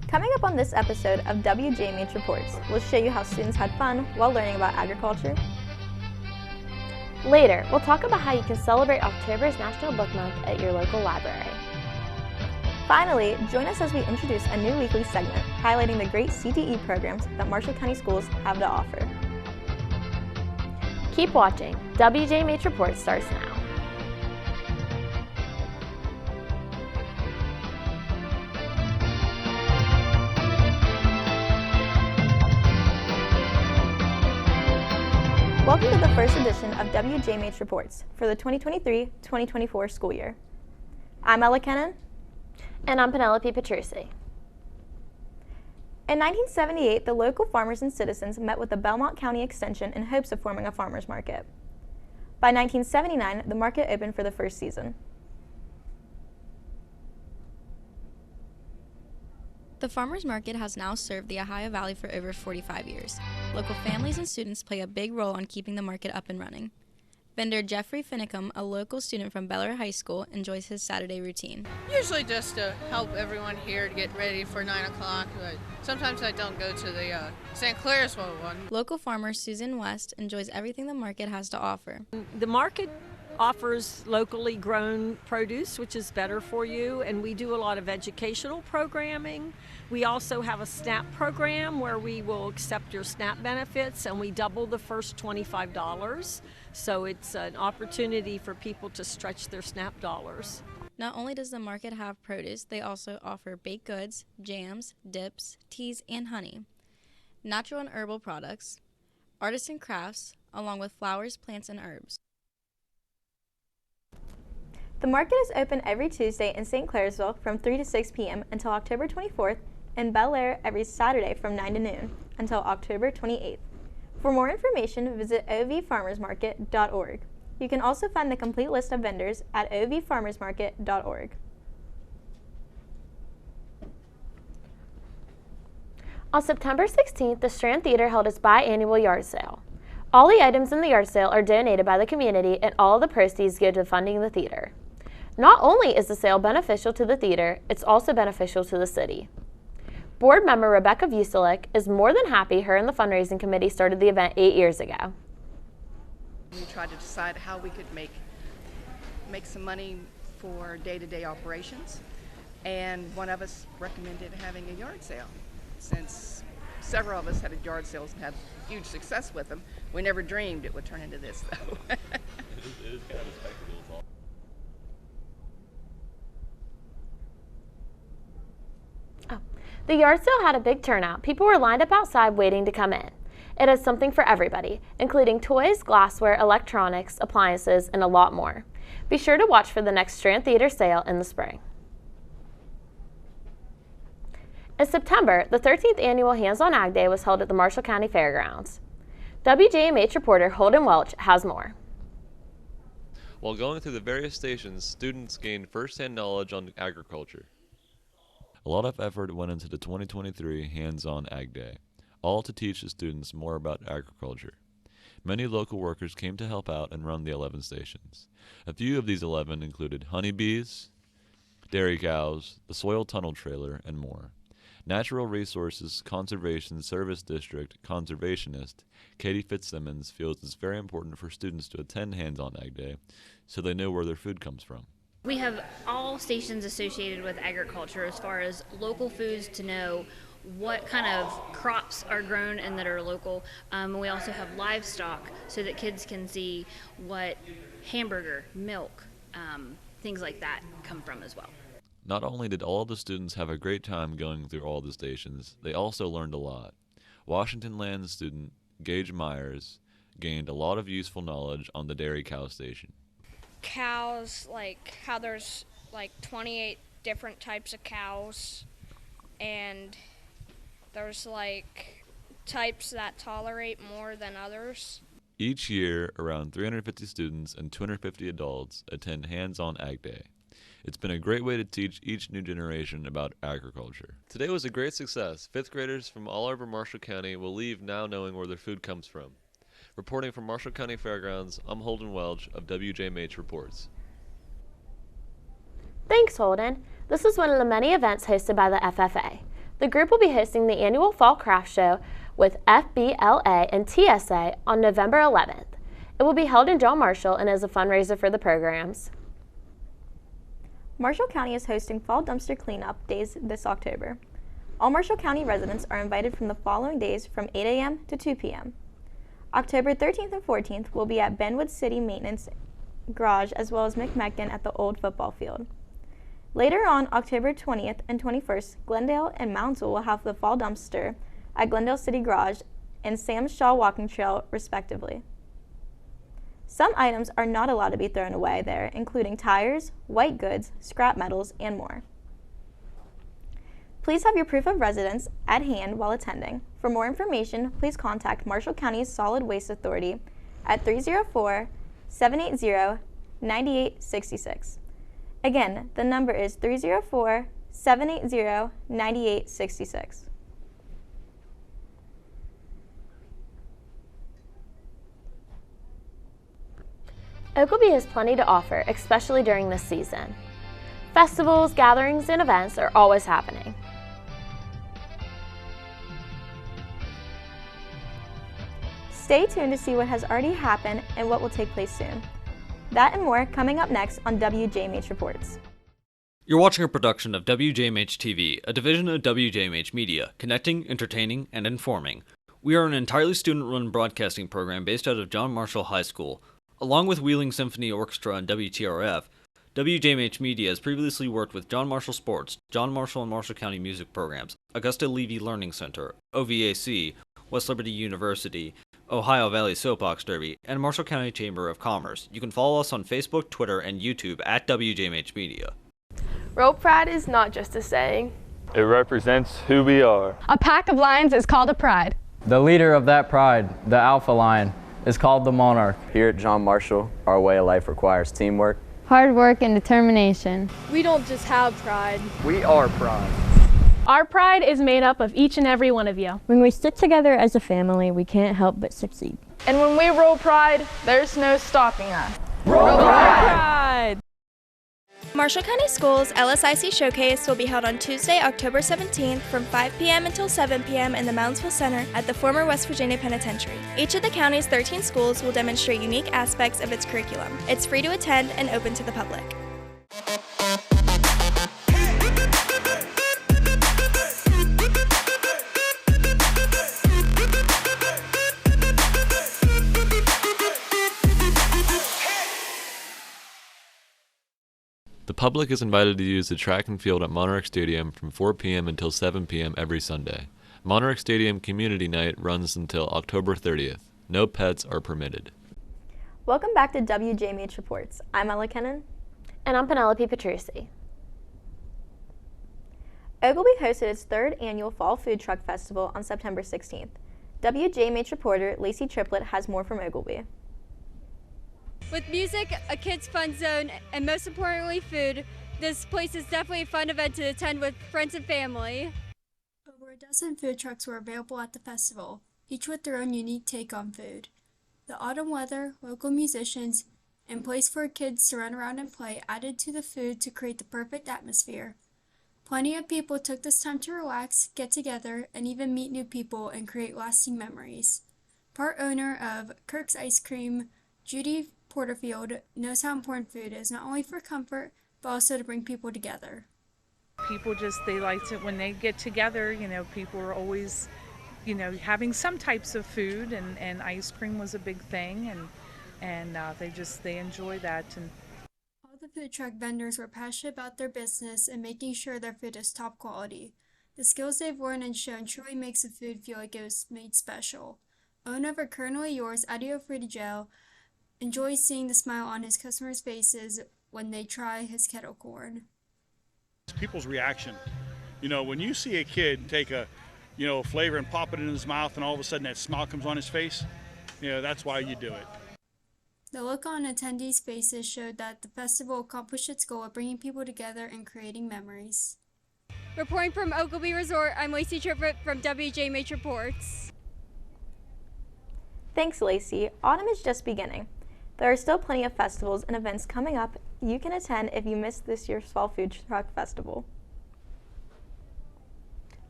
Coming up on this episode of WJMH Reports, we'll show you how students had fun while learning about agriculture. Later, we'll talk about how you can celebrate October's National Book Month at your local library. Finally, join us as we introduce a new weekly segment highlighting the great CTE programs that Marshall County Schools have to offer. Keep watching. WJMH Reports starts now. Welcome to the first edition of WJMH Reports for the 2023-2024 school year. I'm Ella Kennan. And I'm Penelope Petrucci. In 1978, the local farmers and citizens met with the Belmont County Extension in hopes of forming a farmers market. By 1979, the market opened for the first season. The farmers market has now served the Ohio Valley for over 45 years. Local families and students play a big role in keeping the market up and running. Vendor Jeffrey Finicum, a local student from Beller High School, enjoys his Saturday routine. Usually just to help everyone here to get ready for 9 o'clock. Sometimes I don't go to the St. Clairsville one. Local farmer Susan West enjoys everything the market has to offer. The market offers locally grown produce, which is better for you, and we do a lot of educational programming. We also have a SNAP program where we will accept your SNAP benefits, and we double the first $25. So it's an opportunity for people to stretch their SNAP dollars. Not only does the market have produce, they also offer baked goods, jams, dips, teas, and honey, natural and herbal products, artisan crafts, along with flowers, plants, and herbs. The market is open every Tuesday in St. Clairsville from 3 to 6 p.m. until October 24th, and Bel Air every Saturday from 9 to noon until October 28th. For more information, visit ovfarmersmarket.org. You can also find the complete list of vendors at ovfarmersmarket.org. On September 16th, the Strand Theater held its biannual yard sale. All the items in the yard sale are donated by the community, and all the proceeds go to funding the theater. Not only is the sale beneficial to the theater, it's also beneficial to the city. Board member Rebecca Vucelik is more than happy her and the fundraising committee started the event 8 years ago. We tried to decide how we could make some money for day-to-day operations, and one of us recommended having a yard sale. Since several of us had yard sales and had huge success with them, we never dreamed it would turn into this, though. It is kind of a spectacle. The yard sale had a big turnout. People were lined up outside waiting to come in. It has something for everybody, including toys, glassware, electronics, appliances, and a lot more. Be sure to watch for the next Strand Theater sale in the spring. In September, the 13th annual Hands-on Ag Day was held at the Marshall County Fairgrounds. WJMH reporter Holden Welch has more. While going through the various stations, students gained first-hand knowledge on agriculture. A lot of effort went into the 2023 Hands-on Ag Day, all to teach the students more about agriculture. Many local workers came to help out and run the 11 stations. A few of these 11 included honeybees, dairy cows, the soil tunnel trailer, and more. Natural Resources Conservation Service District conservationist Katie Fitzsimmons feels it's very important for students to attend Hands-on Ag Day so they know where their food comes from. We have all stations associated with agriculture as far as local foods to know what kind of crops are grown and that are local. We also have livestock so that kids can see what hamburger, milk, things like that come from as well. Not only did all the students have a great time going through all the stations, they also learned a lot. Washington Land student Gage Myers gained a lot of useful knowledge on the dairy cow station. Cows, like how there's like 28 different types of cows, and there's like types that tolerate more than others. Each year, around 350 students and 250 adults attend Hands-on Ag Day. It's been a great way to teach each new generation about agriculture. Today was a great success. Fifth graders from all over Marshall County will leave now knowing where their food comes from. Reporting from Marshall County Fairgrounds, I'm Holden Welch of WJMH Reports. Thanks, Holden. This is one of the many events hosted by the FFA. The group will be hosting the annual Fall Craft Show with FBLA and TSA on November 11th. It will be held in John Marshall and is a fundraiser for the programs. Marshall County is hosting Fall Dumpster Cleanup Days this October. All Marshall County residents are invited from the following days from 8 a.m. to 2 p.m. October 13th and 14th will be at Benwood City Maintenance Garage as well as McMecken at the old football field. Later on, October 20th and 21st, Glendale and Moundsville will have the Fall Dumpster at Glendale City Garage and Sam Shaw Walking Trail, respectively. Some items are not allowed to be thrown away there, including tires, white goods, scrap metals, and more. Please have your proof of residence at hand while attending. For more information, please contact Marshall County Solid Waste Authority at 304-780-9866. Again, the number is 304-780-9866. Oglebay has plenty to offer, especially during this season. Festivals, gatherings, and events are always happening. Stay tuned to see what has already happened and what will take place soon. That and more coming up next on WJMH Reports. You're watching a production of WJMH TV, a division of WJMH Media, connecting, entertaining, and informing. We are an entirely student-run broadcasting program based out of John Marshall High School. Along with Wheeling Symphony Orchestra and WTRF, WJMH Media has previously worked with John Marshall Sports, John Marshall and Marshall County Music Programs, Augusta Levy Learning Center, OVAC, West Liberty University, Ohio Valley Soapbox Derby, and Marshall County Chamber of Commerce. You can follow us on Facebook, Twitter, and YouTube at WJMH Media. Rope Pride is not just a saying. It represents who we are. A pack of lions is called a pride. The leader of that pride, the alpha lion, is called the monarch. Here at John Marshall, our way of life requires teamwork, hard work, and determination. We don't just have pride. We are pride. Our pride is made up of each and every one of you. When we stick together as a family, we can't help but succeed. And when we roll pride, there's no stopping us. Roll pride! Marshall County Schools LSIC Showcase will be held on Tuesday, October 17th from 5 p.m. until 7 p.m. in the Moundsville Center at the former West Virginia Penitentiary. Each of the county's 13 schools will demonstrate unique aspects of its curriculum. It's free to attend and open to the public. The public is invited to use the track and field at Monarch Stadium from 4 p.m. until 7 p.m. every Sunday. Monarch Stadium Community Night runs until October 30th. No pets are permitted. Welcome back to WJMH Reports. I'm Ella Kennan. And I'm Penelope Petrucci. Oglebay hosted its third annual Fall Food Truck Festival on September 16th. WJMH reporter Lacey Triplett has more from Oglebay. With music, a kids' fun zone, and most importantly, food, this place is definitely a fun event to attend with friends and family. Over a dozen food trucks were available at the festival, each with their own unique take on food. The autumn weather, local musicians, and place for kids to run around and play added to the food to create the perfect atmosphere. Plenty of people took this time to relax, get together, and even meet new people and create lasting memories. Part owner of Kirk's Ice Cream, Judy Porterfield, knows how important food is, not only for comfort, but also to bring people together. People they like to, when they get together, people are always, having some types of food, and ice cream was a big thing, and they enjoy that. And all the food truck vendors were passionate about their business and making sure their food is top quality. The skills they've learned and shown truly makes the food feel like it was made special. Owner of Currently Yours, Adio Fridigel, enjoys seeing the smile on his customers' faces when they try his kettle corn. People's reaction. When you see a kid take a flavor and pop it in his mouth and all of a sudden that smile comes on his face, that's why you do it. The look on attendees' faces showed that the festival accomplished its goal of bringing people together and creating memories. Reporting from Oglebay Resort, I'm Lacey Triplett from WJMH Reports. Thanks, Lacey. Autumn is just beginning. There are still plenty of festivals and events coming up you can attend if you missed this year's Fall Food Truck Festival.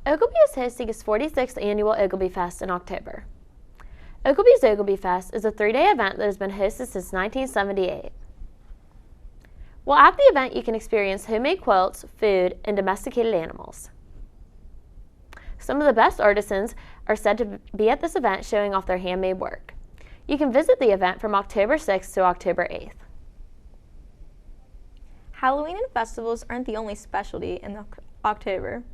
Oglebay is hosting its 46th annual Oglebay Fest in October. Oglebay's Oglebay Fest is a 3-day event that has been hosted since 1978. While at the event, you can experience homemade quilts, food, and domesticated animals. Some of the best artisans are said to be at this event showing off their handmade work. You can visit the event from October 6th to October 8th. Halloween and festivals aren't the only specialty in October.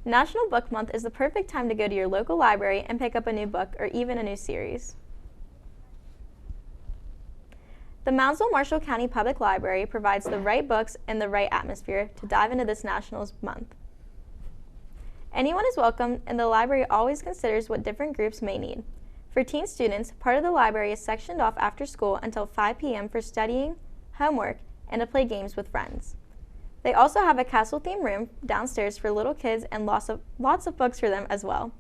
National Book Month is the perfect time to go to your local library and pick up a new book or even a new series. The Moundsville-Marshall County Public Library provides the right books and the right atmosphere to dive into this National Month. Anyone is welcome, and the library always considers what different groups may need. For teen students, part of the library is sectioned off after school until 5 p.m. for studying, homework, and to play games with friends. They also have a castle-themed room downstairs for little kids and lots of books for them as well.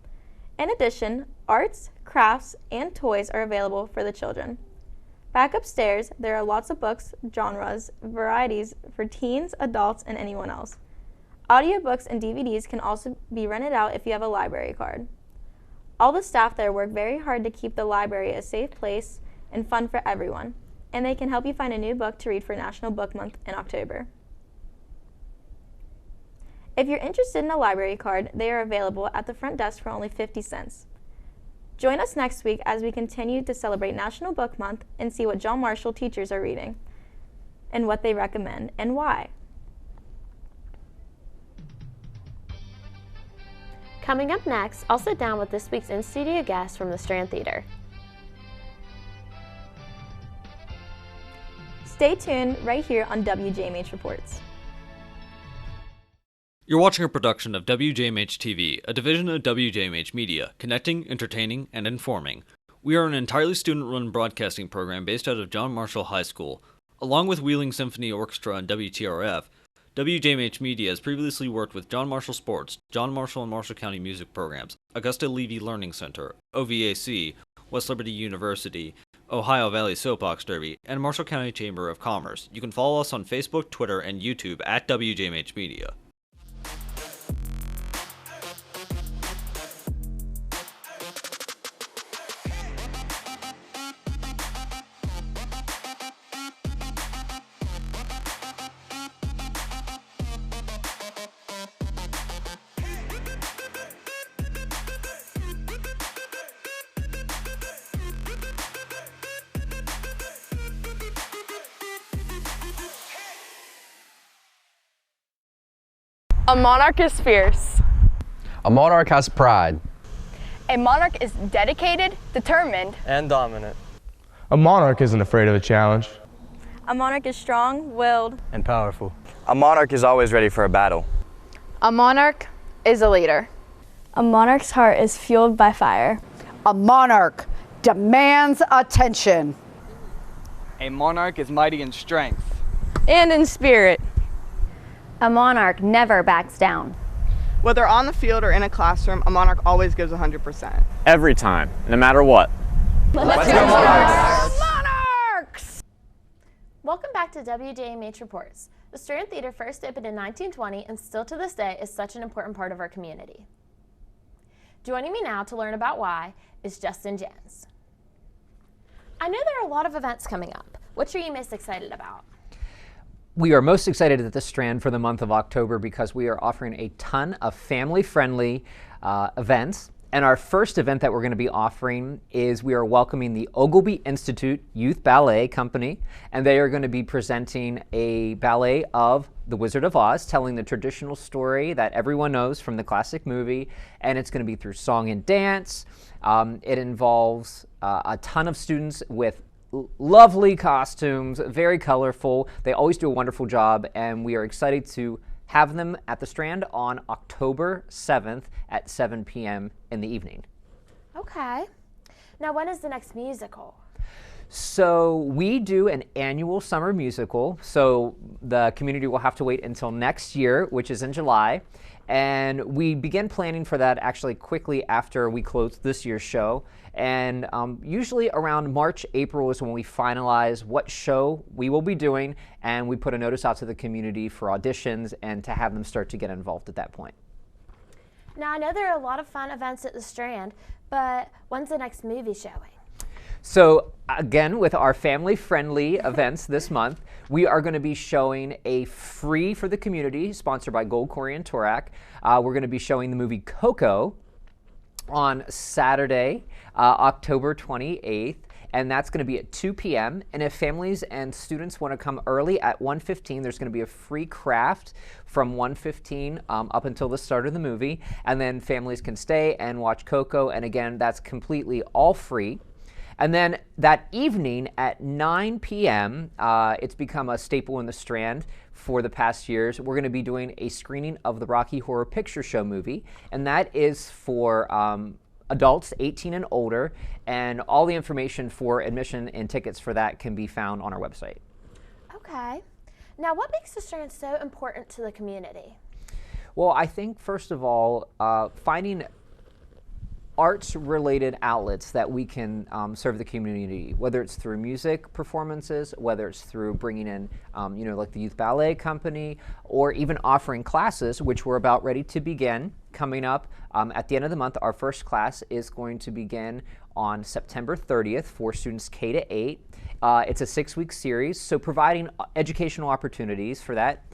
In addition, arts, crafts, and toys are available for the children. Back upstairs, there are lots of books, genres, varieties for teens, adults, and anyone else. Audiobooks and DVDs can also be rented out if you have a library card. All the staff there work very hard to keep the library a safe place and fun for everyone, and they can help you find a new book to read for National Book Month in October. If you're interested in a library card, they are available at the front desk for only 50 cents. Join us next week as we continue to celebrate National Book Month and see what John Marshall teachers are reading and what they recommend and why. Coming up next, I'll sit down with this week's in-studio guest from the Strand Theater. Stay tuned right here on WJMH Reports. You're watching a production of WJMH TV, a division of WJMH Media, connecting, entertaining, and informing. We are an entirely student-run broadcasting program based out of John Marshall High School. Along with Wheeling Symphony Orchestra and WTRF, WJMH Media has previously worked with John Marshall Sports, John Marshall and Marshall County Music Programs, Augusta Levy Learning Center, OVAC, West Liberty University, Ohio Valley Soapbox Derby, and Marshall County Chamber of Commerce. You can follow us on Facebook, Twitter, and YouTube at WJMH Media. A monarch is fierce. A monarch has pride. A monarch is dedicated, determined, and dominant. A monarch isn't afraid of a challenge. A monarch is strong-willed and powerful. A monarch is always ready for a battle. A monarch is a leader. A monarch's heart is fueled by fire. A monarch demands attention. A monarch is mighty in strength and in spirit. A monarch never backs down. Whether on the field or in a classroom, a monarch always gives 100%. Every time, no matter what. Let's go Monarchs! Monarchs! Welcome back to WJMH Reports. The Strand Theater first opened in 1920 and still to this day is such an important part of our community. Joining me now to learn about why is Justin Jones. I know there are a lot of events coming up. Which are you most excited about? We are most excited at the Strand for the month of October because we are offering a ton of family-friendly events. And our first event that we're going to be offering is we are welcoming the Oglebay Institute Youth Ballet Company, and they are going to be presenting a ballet of The Wizard of Oz, telling the traditional story that everyone knows from the classic movie, and it's going to be through song and dance. It involves a ton of students with lovely costumes, very colorful. They always do a wonderful job, and we are excited to have them at the Strand on October 7th at 7 p.m. in the evening. Okay. Now, when is the next musical? So we do an annual summer musical, so the community will have to wait until next year, which is in July. And we begin planning for that actually quickly after we close this year's show. And usually around March, April is when we finalize what show we will be doing, and we put a notice out to the community for auditions and to have them start to get involved at that point. Now, I know there are a lot of fun events at the Strand, but when's the next movie showing? So again, with our family-friendly events this month, we are going to be showing a free for the community, sponsored by Gold Corey and Torak. We're going to be showing the movie Coco on Saturday, October 28th. And that's going to be at 2 p.m. And if families and students want to come early at 1:15, there's going to be a free craft from 1:15 up until the start of the movie. And then families can stay and watch Coco. And again, that's completely all free. And then that evening at 9 p.m., it's become a staple in the Strand for the past years. We're going to be doing a screening of the Rocky Horror Picture Show movie. And that is for adults 18 and older, and all the information for admission and tickets for that can be found on our website. Okay. Now, what makes the Strand so important to the community? Well, I think first of all, finding arts-related outlets that we can serve the community, whether it's through music performances, whether it's through bringing in, like the Youth Ballet Company, or even offering classes, which we're about ready to begin coming up at the end of the month. Our first class is going to begin on September 30th for students K to 8. It's a 6-week series, so providing educational opportunities for that.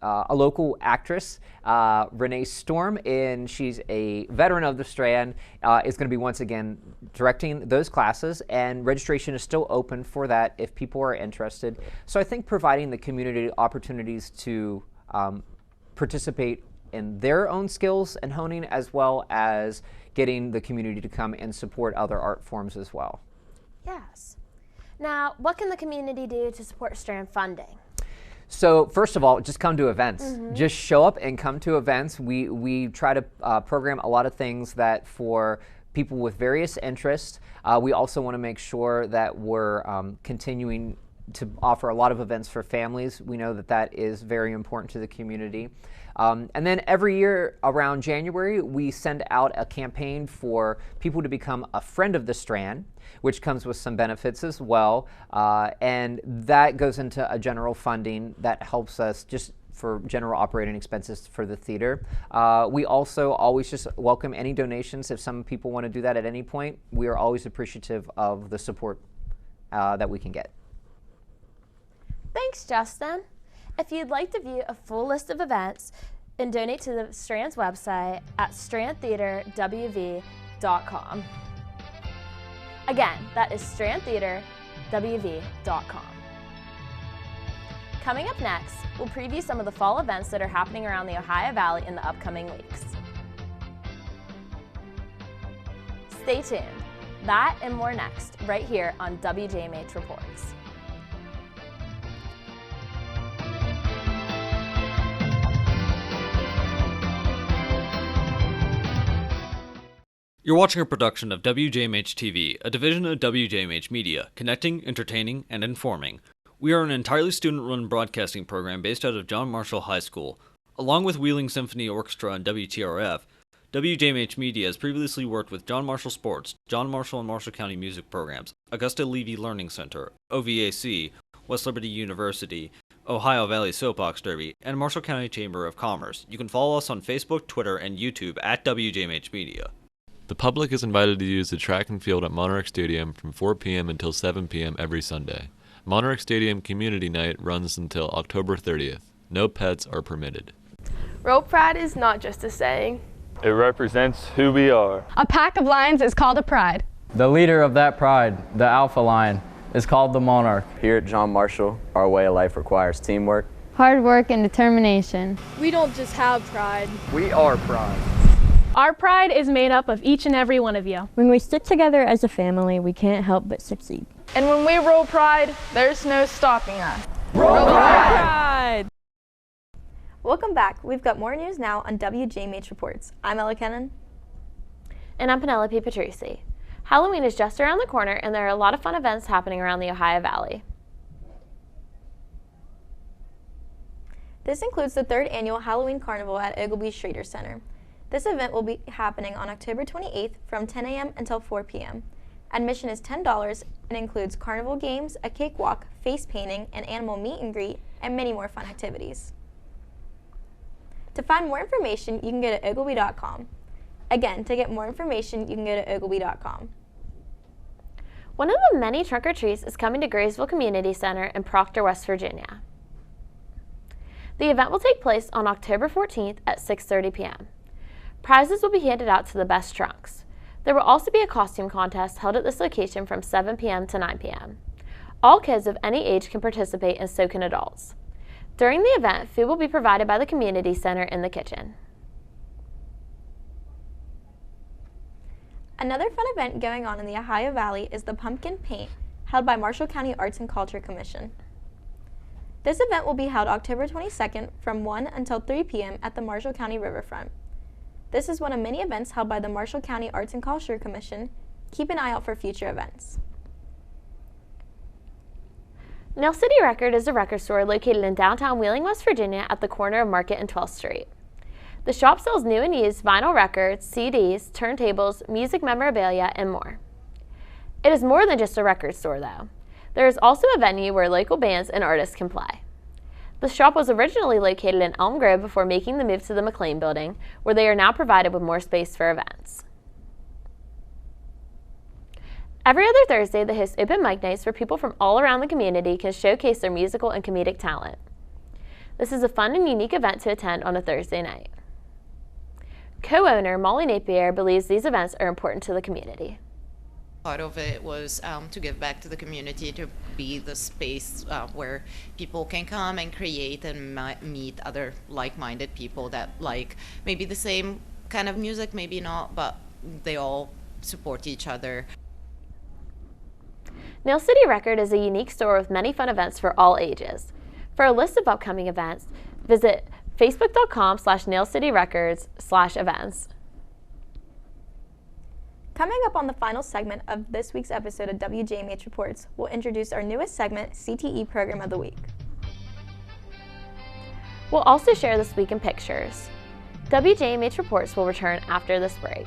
A local actress, Renee Storm, and she's a veteran of the Strand, is going to be once again directing those classes, and registration is still open for that if people are interested. So I think providing the community opportunities to participate in their own skills and honing, as well as getting the community to come and support other art forms as well. Yes. Now, what can the community do to support Strand funding? So first of all, just come to events. Just show up and come to events. We try to program a lot of things that for people with various interests. We also want to make sure that we're continuing to offer a lot of events for families. We know that that is very important to the community. And then every year around January, we send out a campaign for people to become a friend of the Strand, which comes with some benefits as well. And that goes into a general funding that helps us just for general operating expenses for the theater. We also always just welcome any donations. If some people want to do that at any point, we are always appreciative of the support that we can get. Thanks, Justin. If you'd like to view a full list of events and donate to the Strand's website at strandtheaterwv.com. Again, that is strandtheaterwv.com. Coming up next, we'll preview some of the fall events that are happening around the Ohio Valley in the upcoming weeks. Stay tuned. That and more next, right here on WJMH Reports. You're watching a production of WJMH TV, a division of WJMH Media, connecting, entertaining, and informing. We are an entirely student-run broadcasting program based out of John Marshall High School. Along with Wheeling Symphony Orchestra and WTRF, WJMH Media has previously worked with John Marshall Sports, John Marshall and Marshall County Music Programs, Augusta Levy Learning Center, OVAC, West Liberty University, Ohio Valley Soapbox Derby, and Marshall County Chamber of Commerce. You can follow us on Facebook, Twitter, and YouTube at WJMH Media. The public is invited to use the track and field at Monarch Stadium from 4 p.m. until 7 p.m. every Sunday. Monarch Stadium Community Night runs until October 30th. No pets are permitted. Rope Pride is not just a saying. It represents who we are. A pack of lions is called a pride. The leader of that pride, the alpha lion, is called the monarch. Here at John Marshall, our way of life requires teamwork, hard work, and determination. We don't just have pride. We are pride. Our pride is made up of each and every one of you. When we stick together as a family, we can't help but succeed. And when we roll pride, there's no stopping us. Roll Pride! Welcome back. We've got more news now on WJMH Reports. I'm Ella Kennan. And I'm Penelope Patrucci. Halloween is just around the corner, and there are a lot of fun events happening around the Ohio Valley. This includes the 3rd annual Halloween Carnival at Ogilby Schrader Center. This event will be happening on October 28th from 10 a.m. until 4 p.m. Admission is $10 and includes carnival games, a cakewalk, face painting, an animal meet and greet, and many more fun activities. To find more information, you can go to ogilvy.com. Again, to get more information, you can go to ogilvy.com. One of the many trunk or treats is coming to Graysville Community Center in Proctor, West Virginia. The event will take place on October 14th at 6:30 p.m. Prizes will be handed out to the best trunks. There will also be a costume contest held at this location from 7 p.m. to 9 p.m. All kids of any age can participate and so can adults. During the event, food will be provided by the community center in the kitchen. Another fun event going on in the Ohio Valley is the Pumpkin Paint, held by Marshall County Arts and Culture Commission. This event will be held October 22nd from 1 until 3 p.m. at the Marshall County Riverfront. This is one of many events held by the Marshall County Arts and Culture Commission. Keep an eye out for future events. Nail City Record is a record store located in downtown Wheeling, West Virginia at the corner of Market and 12th Street. The shop sells new and used vinyl records, CDs, turntables, music memorabilia, and more. It is more than just a record store, though. There is also a venue where local bands and artists can play. The shop was originally located in Elm Grove before making the move to the McLean Building, where they are now provided with more space for events. Every other Thursday, they host open mic nights where people from all around the community can showcase their musical and comedic talent. This is a fun and unique event to attend on a Thursday night. Co-owner Molly Napier believes these events are important to the community. Part of it was to give back to the community, to be the space where people can come and create and meet other like-minded people that like maybe the same kind of music, maybe not, but they all support each other. Nail City Record is a unique store with many fun events for all ages. For a list of upcoming events, visit facebook.com/nailcityrecords/events. Coming up on the final segment of this week's episode of WJMH Reports, we'll introduce our newest segment, CTE Program of the Week. We'll also share This Week in Pictures. WJMH Reports will return after this break.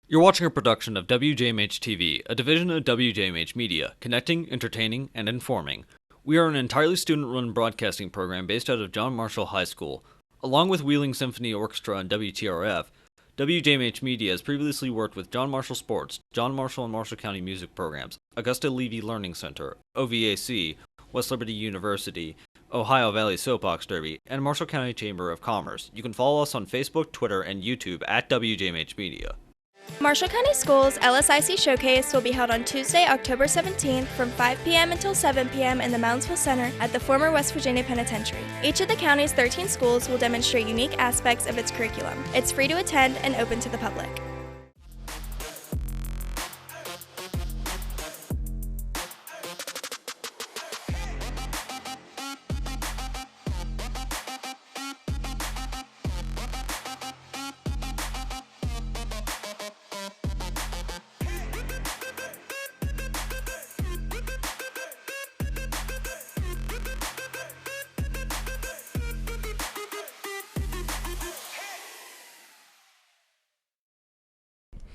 You're watching a production of WJMH TV, a division of WJMH Media, connecting, entertaining, and informing. We are an entirely student-run broadcasting program based out of John Marshall High School. Along with Wheeling Symphony Orchestra and WTRF, WJMH Media has previously worked with John Marshall Sports, John Marshall and Marshall County Music Programs, Augusta Levy Learning Center, OVAC, West Liberty University, Ohio Valley Soapbox Derby, and Marshall County Chamber of Commerce. You can follow us on Facebook, Twitter, and YouTube at WJMH Media. Marshall County Schools LSIC Showcase will be held on Tuesday, October 17th from 5 p.m. until 7 p.m. in the Moundsville Center at the former West Virginia Penitentiary. Each of the county's 13 schools will demonstrate unique aspects of its curriculum. It's free to attend and open to the public.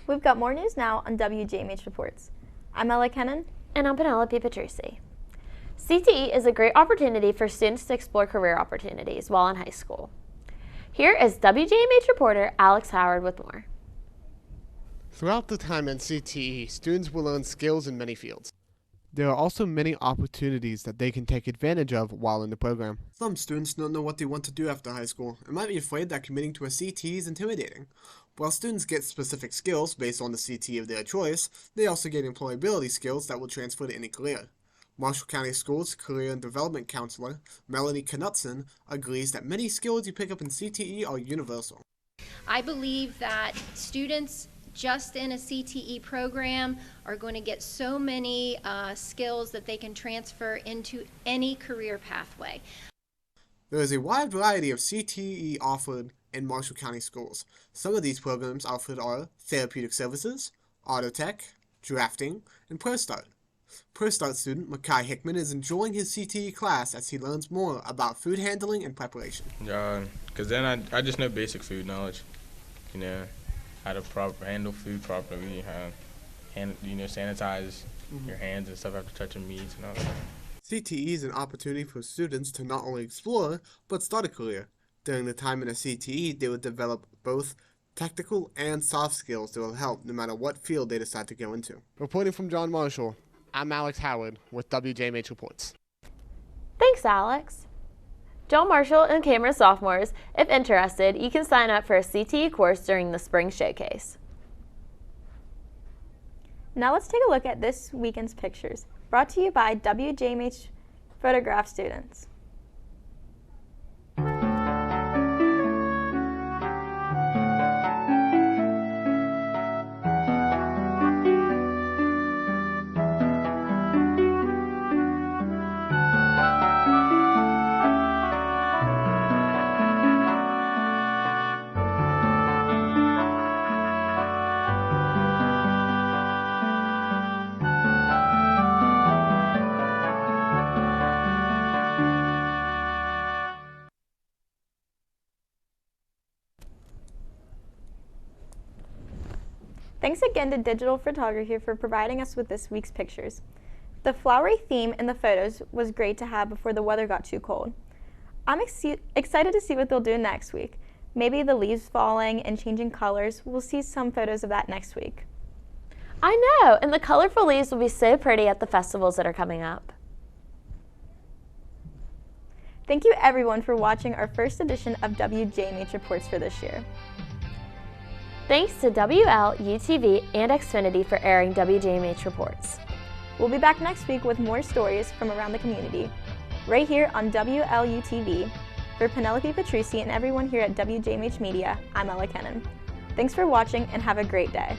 We've got more news now on WJMH Reports. I'm Ella Kennan. And I'm Penelope Petrucci. CTE is a great opportunity for students to explore career opportunities while in high school. Here is WJMH reporter Alex Howard with more. Throughout the time in CTE, students will learn skills in many fields. There are also many opportunities that they can take advantage of while in the program. Some students don't know what they want to do after high school and might be afraid that committing to a CTE is intimidating. While students get specific skills based on the CTE of their choice, they also get employability skills that will transfer to any career. Marshall County Schools Career and Development Counselor Melanie Knutson agrees that many skills you pick up in CTE are universal. I believe that students just in a CTE program are going to get so many skills that they can transfer into any career pathway. There is a wide variety of CTE offered in Marshall County Schools. Some of these programs offered are Therapeutic Services, Auto Tech, Drafting, and ProStart. ProStart student Makai Hickman is enjoying his CTE class as he learns more about food handling and preparation. Because then I just know basic food knowledge, how to handle food properly, how sanitize your hands and stuff after touching meats and all that. CTE is an opportunity for students to not only explore, but start a career. During the time in a CTE, they will develop both technical and soft skills that will help no matter what field they decide to go into. Reporting from John Marshall, I'm Alex Howard with WJMH Reports. Thanks, Alex. John Marshall and Cameron sophomores, if interested, you can sign up for a CTE course during the spring showcase. Now let's take a look at this weekend's pictures, brought to you by WJMH Photograph students. Thanks again to Digital Photography for providing us with this week's pictures. The flowery theme in the photos was great to have before the weather got too cold. I'm excited to see what they'll do next week. Maybe the leaves falling and changing colors. We'll see some photos of that next week. I know, and the colorful leaves will be so pretty at the festivals that are coming up. Thank you everyone for watching our first edition of WJMH Reports for this year. Thanks to WL, UTV, and Xfinity for airing WJMH Reports. We'll be back next week with more stories from around the community, right here on WLUTV. For Penelope Petrucci and everyone here at WJMH Media, I'm Ella Kennan. Thanks for watching and have a great day.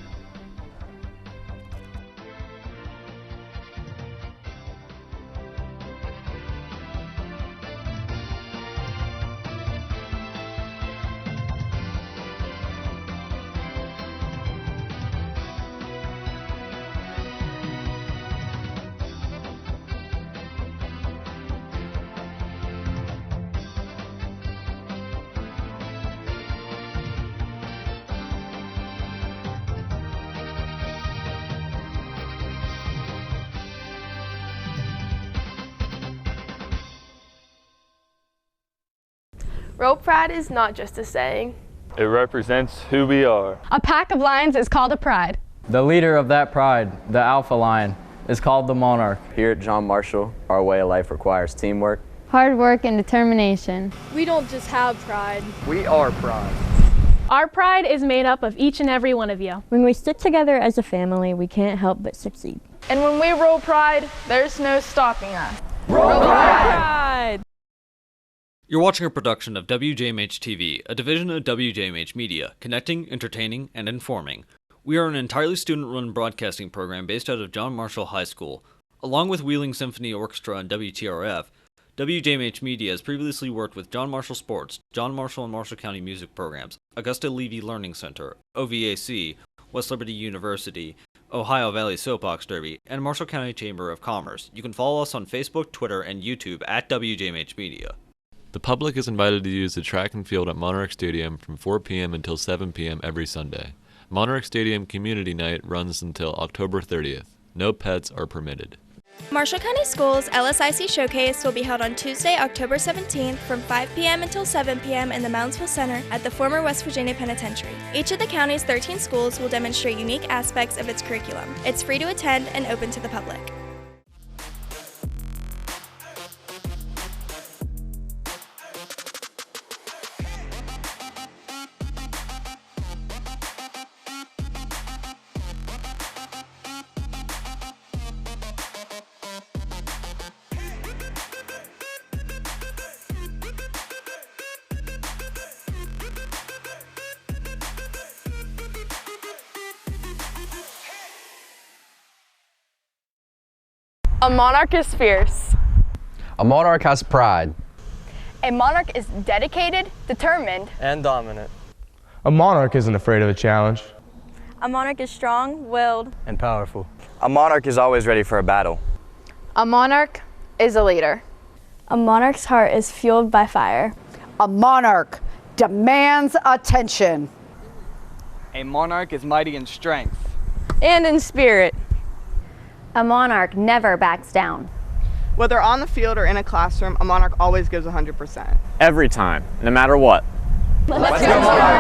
Rope pride is not just a saying. It represents who we are. A pack of lions is called a pride. The leader of that pride, the alpha lion, is called the monarch. Here at John Marshall, our way of life requires teamwork, hard work, and determination. We don't just have pride. We are pride. Our pride is made up of each and every one of you. When we stick together as a family, we can't help but succeed. And when we roll pride, there's no stopping us. Roll pride! You're watching a production of WJMH TV, a division of WJMH Media, connecting, entertaining, and informing. We are an entirely student-run broadcasting program based out of John Marshall High School. Along with Wheeling Symphony Orchestra and WTRF, WJMH Media has previously worked with John Marshall Sports, John Marshall and Marshall County Music Programs, Augusta Levy Learning Center, OVAC, West Liberty University, Ohio Valley Soapbox Derby, and Marshall County Chamber of Commerce. You can follow us on Facebook, Twitter, and YouTube at WJMH Media. The public is invited to use the track and field at Monarch Stadium from 4 p.m. until 7 p.m. every Sunday. Monarch Stadium Community Night runs until October 30th. No pets are permitted. Marshall County Schools LSIC Showcase will be held on Tuesday, October 17th from 5 p.m. until 7 p.m. in the Moundsville Center at the former West Virginia Penitentiary. Each of the county's 13 schools will demonstrate unique aspects of its curriculum. It's free to attend and open to the public. A monarch is fierce. A monarch has pride. A monarch is dedicated, determined, and dominant. A monarch isn't afraid of a challenge. A monarch is strong-willed and powerful. A monarch is always ready for a battle. A monarch is a leader. A monarch's heart is fueled by fire. A monarch demands attention. A monarch is mighty in strength and in spirit. A monarch never backs down. Whether on the field or in a classroom, a Monarch always gives 100%. Every time, no matter what. Let's go Monarchs!